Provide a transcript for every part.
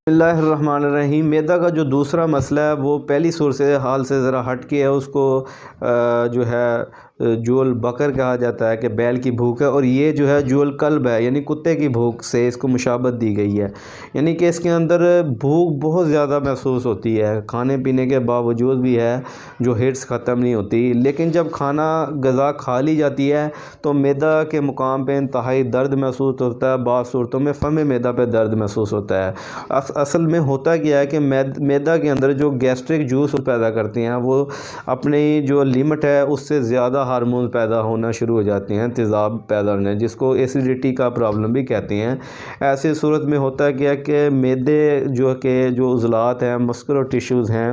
بسم اللہ الرحمن الرحیم۔ میدا کا جو دوسرا مسئلہ ہے وہ پہلی صورت حال سے ذرا ہٹ کے ہے، اس کو جو ہے جول بکر کہا جاتا ہے کہ بیل کی بھوک ہے، اور یہ جو ہے جول کلب ہے یعنی کتے کی بھوک سے اس کو مشابہت دی گئی ہے، یعنی کہ اس کے اندر بھوک بہت زیادہ محسوس ہوتی ہے، کھانے پینے کے باوجود بھی ہے جو ہرس ختم نہیں ہوتی، لیکن جب کھانا غذا کھا لی جاتی ہے تو میدا کے مقام پہ انتہائی درد محسوس ہوتا ہے، بعض صورتوں میں فم میدا پہ درد محسوس ہوتا ہے۔ اصل میں ہوتا کیا ہے کہ میدا کے اندر جو گیسٹرک جوس پیدا کرتے ہیں وہ اپنی جو لیمٹ ہے اس سے زیادہ ہارمون پیدا ہونا شروع ہو جاتے ہیں، تیزاب پیدا ہونے، جس کو ایسیڈیٹی کا پرابلم بھی کہتے ہیں۔ ایسی صورت میں ہوتا کیا کہ میدے جو عضلات ہیں، مسکولر ٹیشوز ہیں،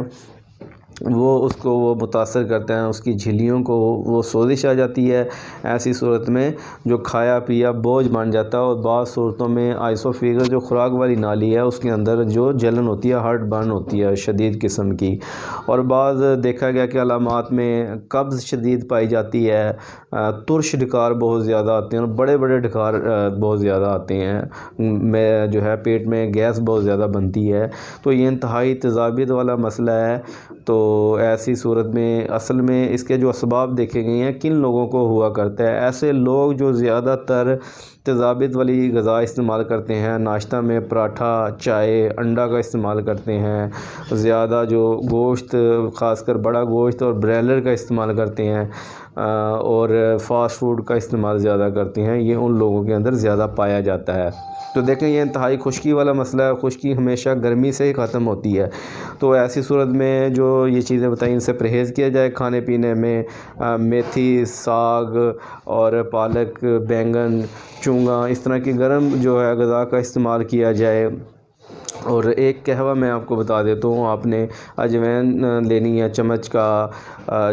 وہ متاثر کرتے ہیں، اس کی جھلیوں کو وہ سوزش آ جاتی ہے۔ ایسی صورت میں جو کھایا پیا بوجھ بن جاتا ہے، اور بعض صورتوں میں آئسوفیگس جو خوراک والی نالی ہے اس کے اندر جو جلن ہوتی ہے، ہارٹ برن ہوتی ہے شدید قسم کی، اور بعض دیکھا گیا کہ علامات میں قبض شدید پائی جاتی ہے، ترش ڈھکار بہت زیادہ آتے ہیں، اور بڑے بڑے ڈھکار بہت زیادہ آتے ہیں، میں جو ہے پیٹ میں گیس بہت زیادہ بنتی ہے، تو یہ انتہائی تیزابیت والا مسئلہ ہے۔ تو ایسی صورت میں اصل میں اس کے جو اسباب دیکھے گئے ہیں کن لوگوں کو ہوا کرتا ہے، ایسے لوگ جو زیادہ تر تیزابیت والی غذا استعمال کرتے ہیں، ناشتہ میں پراٹھا، چائے، انڈا کا استعمال کرتے ہیں، زیادہ جو گوشت خاص کر بڑا گوشت اور برائلر کا استعمال کرتے ہیں، اور فاسٹ فوڈ کا استعمال زیادہ کرتے ہیں، یہ ان لوگوں کے اندر زیادہ پایا جاتا ہے۔ تو دیکھیں یہ انتہائی خشکی والا مسئلہ ہے، خشکی ہمیشہ گرمی سے ہی ختم ہوتی ہے، تو ایسی صورت میں جو یہ چیزیں بتائیں ان سے پرہیز کیا جائے، کھانے پینے میں میتھی، ساگ اور پالک، بینگن، چونگا، اس طرح کی گرم جو ہے غذا کا استعمال کیا جائے۔ اور ایک قہوہ میں آپ کو بتا دیتا ہوں، آپ نے اجوین لینی ہے چمچ کا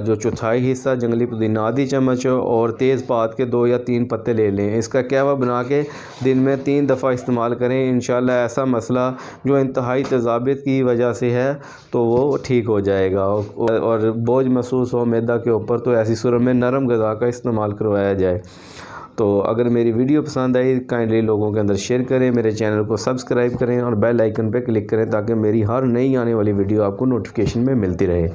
جو چوتھائی حصہ، جنگلی پودینہ آدھی چمچ، اور تیز پات کے 2 یا 3 پتے لے لیں، اس کا قہوہ بنا کے دن میں 3 دفعہ استعمال کریں، انشاءاللہ ایسا مسئلہ جو انتہائی تیزابیت کی وجہ سے ہے تو وہ ٹھیک ہو جائے گا، اور بوجھ محسوس ہو میدا کے اوپر تو ایسی صورت میں نرم غذا کا استعمال کروایا جائے۔ تو اگر میری ویڈیو پسند آئی کائنڈلی لوگوں کے اندر شیئر کریں، میرے چینل کو سبسکرائب کریں اور بیل آئیکن پہ کلک کریں تاکہ میری ہر نئی آنے والی ویڈیو آپ کو نوٹیفیکیشن میں ملتی رہے۔